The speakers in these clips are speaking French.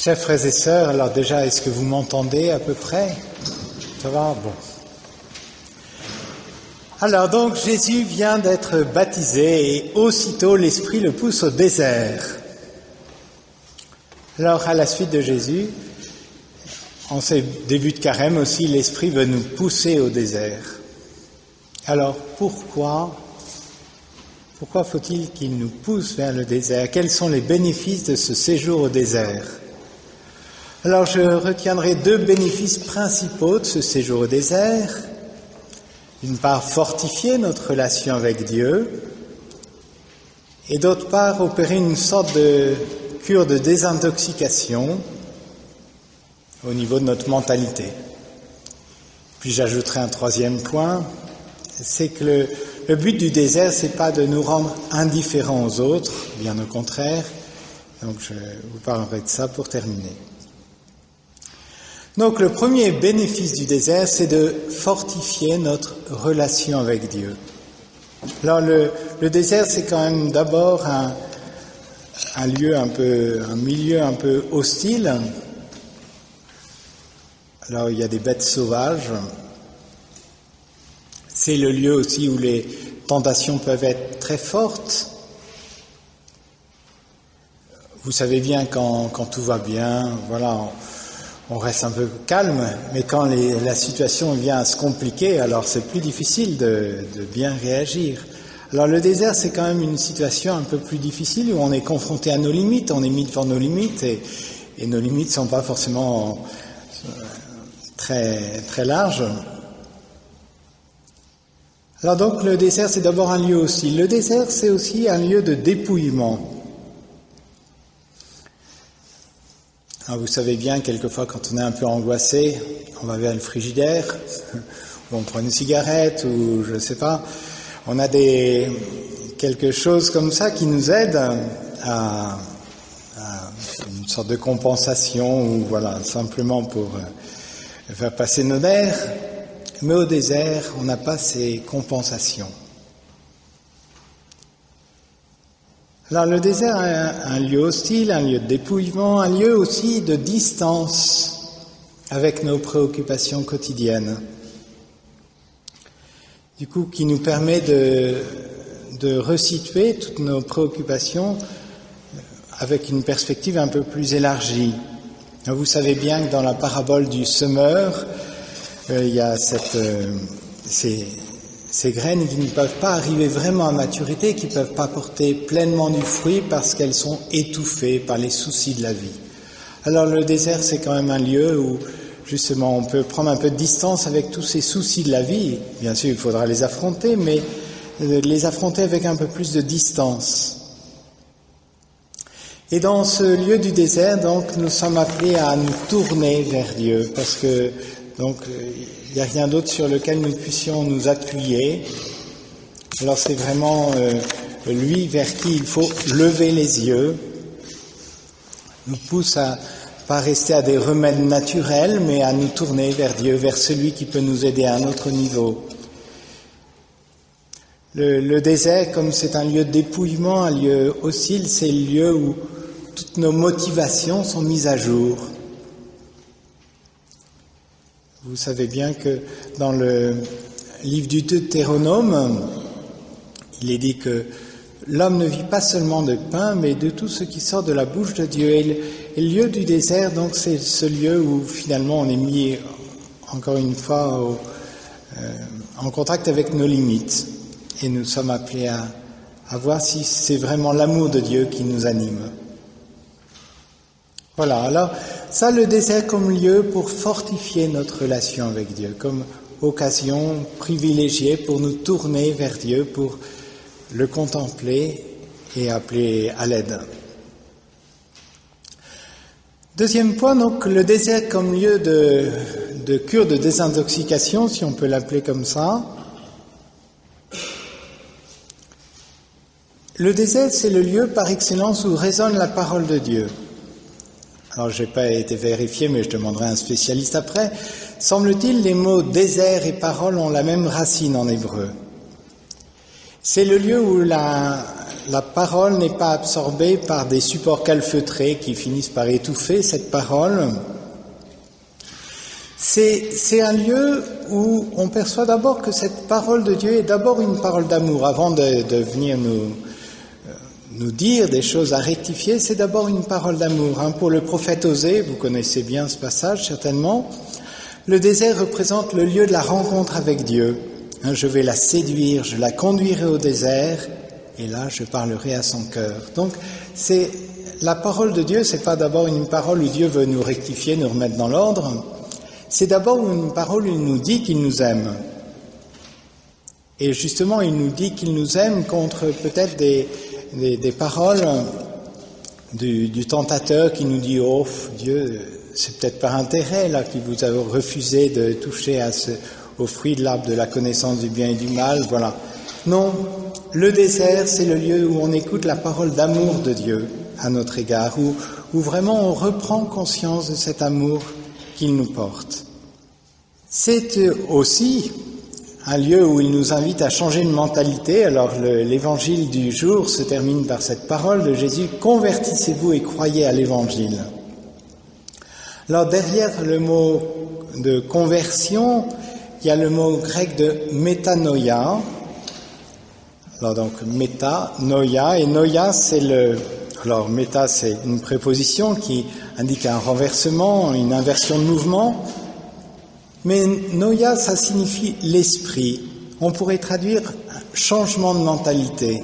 Chers frères et sœurs, alors déjà, est-ce que vous m'entendez à peu près? Ça va? Bon. Alors donc, Jésus vient d'être baptisé et aussitôt l'Esprit le pousse au désert. Alors, à la suite de Jésus, en ces débuts de carême aussi, l'Esprit veut nous pousser au désert. Alors, pourquoi faut-il qu'il nous pousse vers le désert? Quels sont les bénéfices de ce séjour au désert? Alors, je retiendrai deux bénéfices principaux de ce séjour au désert. D'une part, fortifier notre relation avec Dieu, et d'autre part, opérer une sorte de cure de désintoxication au niveau de notre mentalité. Puis j'ajouterai un troisième point, c'est que le but du désert, c'est pas de nous rendre indifférents aux autres, bien au contraire. Donc je vous parlerai de ça pour terminer. Donc le premier bénéfice du désert, c'est de fortifier notre relation avec Dieu. Alors le désert, c'est quand même d'abord un milieu un peu hostile. Alors il y a des bêtes sauvages. C'est le lieu aussi où les tentations peuvent être très fortes. Vous savez bien quand tout va bien, voilà, on reste un peu calme, mais quand la situation vient à se compliquer, alors c'est plus difficile de bien réagir. Alors le désert, c'est quand même une situation un peu plus difficile où on est confronté à nos limites, on est mis devant nos limites et nos limites ne sont pas forcément très, très larges. Alors donc le désert, c'est d'abord un lieu aussi. Le désert, c'est aussi un lieu de dépouillement. Alors vous savez bien, quelquefois, quand on est un peu angoissé, on va vers le frigidaire, ou on prend une cigarette, ou je ne sais pas. On a quelque chose comme ça qui nous aide à une sorte de compensation, ou voilà, simplement pour faire passer nos nerfs. Mais au désert, on n'a pas ces compensations. Alors le désert est un lieu hostile, un lieu de dépouillement, un lieu aussi de distance avec nos préoccupations quotidiennes. Du coup, qui nous permet de resituer toutes nos préoccupations avec une perspective un peu plus élargie. Vous savez bien que dans la parabole du semeur, il y a ces graines qui ne peuvent pas arriver vraiment à maturité, qui ne peuvent pas porter pleinement du fruit parce qu'elles sont étouffées par les soucis de la vie. Alors le désert, c'est quand même un lieu où justement on peut prendre un peu de distance avec tous ces soucis de la vie. Bien sûr, il faudra les affronter, mais les affronter avec un peu plus de distance. Et dans ce lieu du désert, donc, nous sommes appelés à nous tourner vers Dieu, parce que donc il n'y a rien d'autre sur lequel nous puissions nous appuyer. Alors c'est vraiment lui vers qui il faut lever les yeux, nous pousse à pas rester à des remèdes naturels, mais à nous tourner vers Dieu, vers celui qui peut nous aider à un autre niveau. Le désert, comme c'est un lieu de dépouillement, un lieu hostile, c'est le lieu où toutes nos motivations sont mises à jour. Vous savez bien que dans le livre du Deutéronome, il est dit que l'homme ne vit pas seulement de pain, mais de tout ce qui sort de la bouche de Dieu. Et le lieu du désert, donc, c'est ce lieu où finalement on est mis, encore une fois, en contact avec nos limites. Et nous sommes appelés à voir si c'est vraiment l'amour de Dieu qui nous anime. Voilà, alors ça, le désert comme lieu pour fortifier notre relation avec Dieu, comme occasion privilégiée pour nous tourner vers Dieu, pour le contempler et appeler à l'aide. Deuxième point, donc, le désert comme lieu de cure de désintoxication, si on peut l'appeler comme ça. Le désert, c'est le lieu par excellence où résonne la parole de Dieu. Alors, je n'ai pas été vérifié, mais je demanderai à un spécialiste après. Semble-t-il, les mots désert et parole ont la même racine en hébreu. C'est le lieu où la la parole n'est pas absorbée par des supports calfeutrés qui finissent par étouffer cette parole. C'est un lieu où on perçoit d'abord que cette parole de Dieu est d'abord une parole d'amour. Avant de venir nous dire des choses à rectifier, c'est d'abord une parole d'amour. Pour le prophète Osée, vous connaissez bien ce passage certainement, le désert représente le lieu de la rencontre avec Dieu. Je vais la séduire, je la conduirai au désert, et là je parlerai à son cœur. Donc c'est la parole de Dieu, c'est pas d'abord une parole où Dieu veut nous rectifier, nous remettre dans l'ordre. C'est d'abord une parole où il nous dit qu'il nous aime. Et justement, il nous dit qu'il nous aime contre peut-être des paroles du tentateur qui nous dit « Oh, Dieu, c'est peut-être par intérêt là qu'il vous a refusé de toucher au fruit de l'arbre de la connaissance du bien et du mal. » Voilà. Non, le désert, c'est le lieu où on écoute la parole d'amour de Dieu à notre égard, où vraiment on reprend conscience de cet amour qu'il nous porte. C'est aussi un lieu où il nous invite à changer de mentalité. Alors l'évangile du jour se termine par cette parole de Jésus « Convertissez-vous et croyez à l'évangile ». Alors derrière le mot de conversion, il y a le mot grec de métanoïa. Alors donc méta, noia, et noia alors méta c'est une préposition qui indique un renversement, une inversion de mouvement. Mais noia, ça signifie l'esprit. On pourrait traduire changement de mentalité.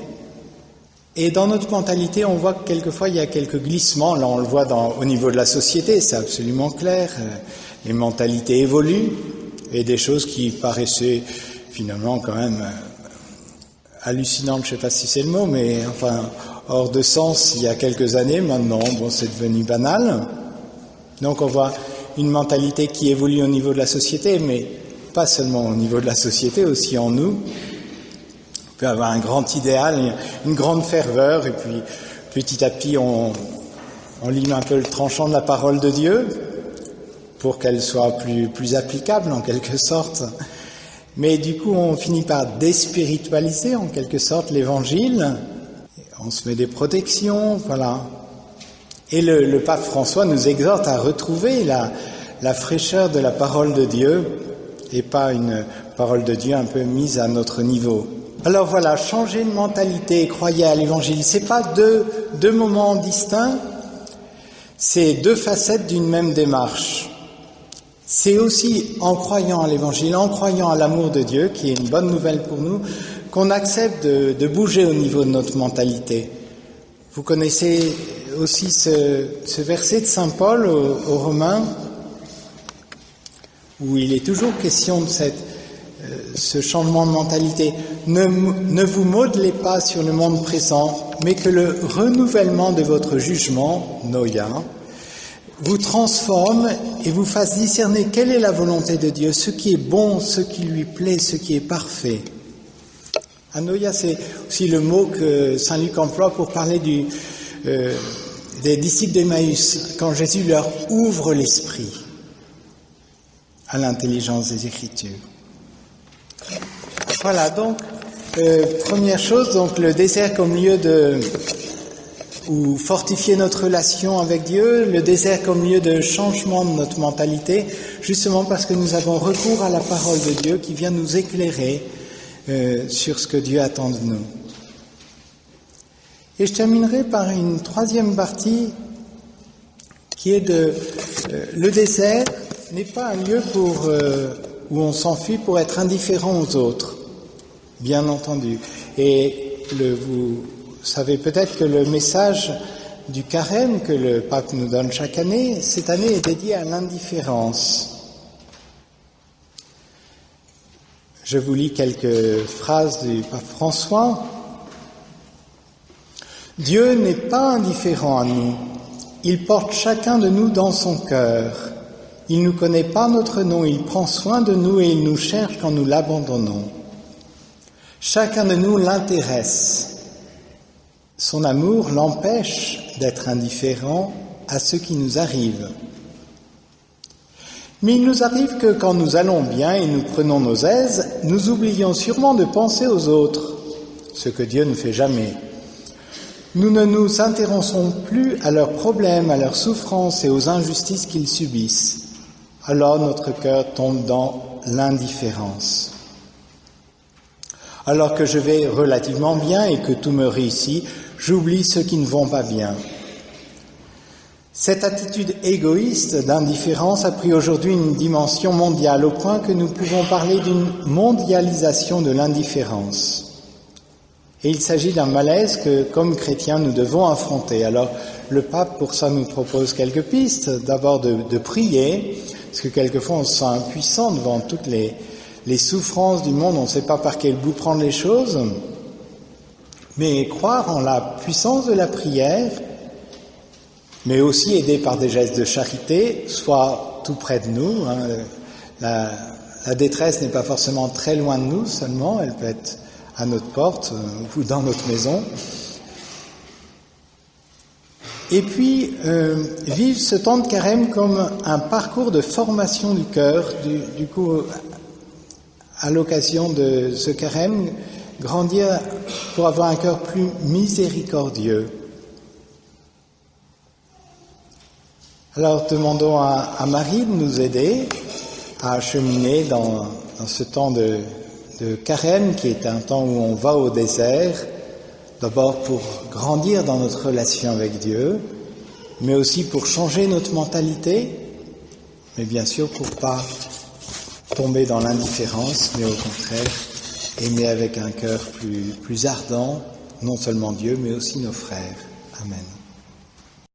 Et dans notre mentalité, on voit que quelquefois il y a quelques glissements. Là, on le voit au niveau de la société, c'est absolument clair. Les mentalités évoluent et des choses qui paraissaient finalement quand même hallucinantes, je ne sais pas si c'est le mot, mais enfin hors de sens il y a quelques années. Maintenant, c'est devenu banal. Donc on voit une mentalité qui évolue au niveau de la société, mais pas seulement au niveau de la société, aussi en nous. On peut avoir un grand idéal, une grande ferveur, et puis petit à petit on lime un peu le tranchant de la parole de Dieu pour qu'elle soit plus applicable en quelque sorte. Mais du coup on finit par déspiritualiser en quelque sorte l'évangile, on se met des protections, voilà. Et le pape François nous exhorte à retrouver la fraîcheur de la parole de Dieu et pas une parole de Dieu un peu mise à notre niveau. Alors voilà, changer de mentalité et croyez à l'évangile, c'est pas deux moments distincts, c'est deux facettes d'une même démarche. C'est aussi en croyant à l'évangile, en croyant à l'amour de Dieu, qui est une bonne nouvelle pour nous, qu'on accepte de bouger au niveau de notre mentalité. Vous connaissez aussi ce verset de saint Paul aux Romains, où il est toujours question de ce changement de mentalité. Ne vous modelez pas sur le monde présent, mais que le renouvellement de votre jugement, noia, vous transforme et vous fasse discerner quelle est la volonté de Dieu, ce qui est bon, ce qui lui plaît, ce qui est parfait. Anoia, c'est aussi le mot que saint Luc emploie pour parler des disciples d'Emmaüs, quand Jésus leur ouvre l'esprit à l'intelligence des Écritures. Voilà, donc, première chose, donc le désert comme lieu où fortifier notre relation avec Dieu, le désert comme lieu de changement de notre mentalité, justement parce que nous avons recours à la parole de Dieu qui vient nous éclairer sur ce que Dieu attend de nous. Et je terminerai par une troisième partie qui est le désert n'est pas un lieu où on s'enfuit pour être indifférent aux autres, bien entendu. Et vous savez peut-être que le message du carême que le pape nous donne chaque année, cette année est dédié à l'indifférence. Je vous lis quelques phrases du pape François. Dieu n'est pas indifférent à nous. Il porte chacun de nous dans son cœur. Il ne connaît pas notre nom, il prend soin de nous et il nous cherche quand nous l'abandonnons. Chacun de nous l'intéresse. Son amour l'empêche d'être indifférent à ce qui nous arrive. Mais il nous arrive que quand nous allons bien et nous prenons nos aises, nous oublions sûrement de penser aux autres, ce que Dieu ne fait jamais. Nous ne nous intéressons plus à leurs problèmes, à leurs souffrances et aux injustices qu'ils subissent. Alors notre cœur tombe dans l'indifférence. Alors que je vais relativement bien et que tout me réussit, j'oublie ceux qui ne vont pas bien. Cette attitude égoïste d'indifférence a pris aujourd'hui une dimension mondiale au point que nous pouvons parler d'une mondialisation de l'indifférence. Et il s'agit d'un malaise que, comme chrétiens, nous devons affronter. Alors, le pape, pour ça, nous propose quelques pistes. D'abord, de prier, parce que quelquefois, on se sent impuissant devant toutes les souffrances du monde. On ne sait pas par quel bout prendre les choses. Mais croire en la puissance de la prière, mais aussi aidé par des gestes de charité, soit tout près de nous. La détresse n'est pas forcément très loin de nous seulement, elle peut être à notre porte ou dans notre maison. Et puis, vivre ce temps de carême comme un parcours de formation du cœur, du coup, à l'occasion de ce carême, grandir pour avoir un cœur plus miséricordieux. Alors, demandons à Marie de nous aider à cheminer dans ce temps de carême, qui est un temps où on va au désert, d'abord pour grandir dans notre relation avec Dieu, mais aussi pour changer notre mentalité, mais bien sûr pour pas tomber dans l'indifférence, mais au contraire aimer avec un cœur plus ardent, non seulement Dieu, mais aussi nos frères. Amen.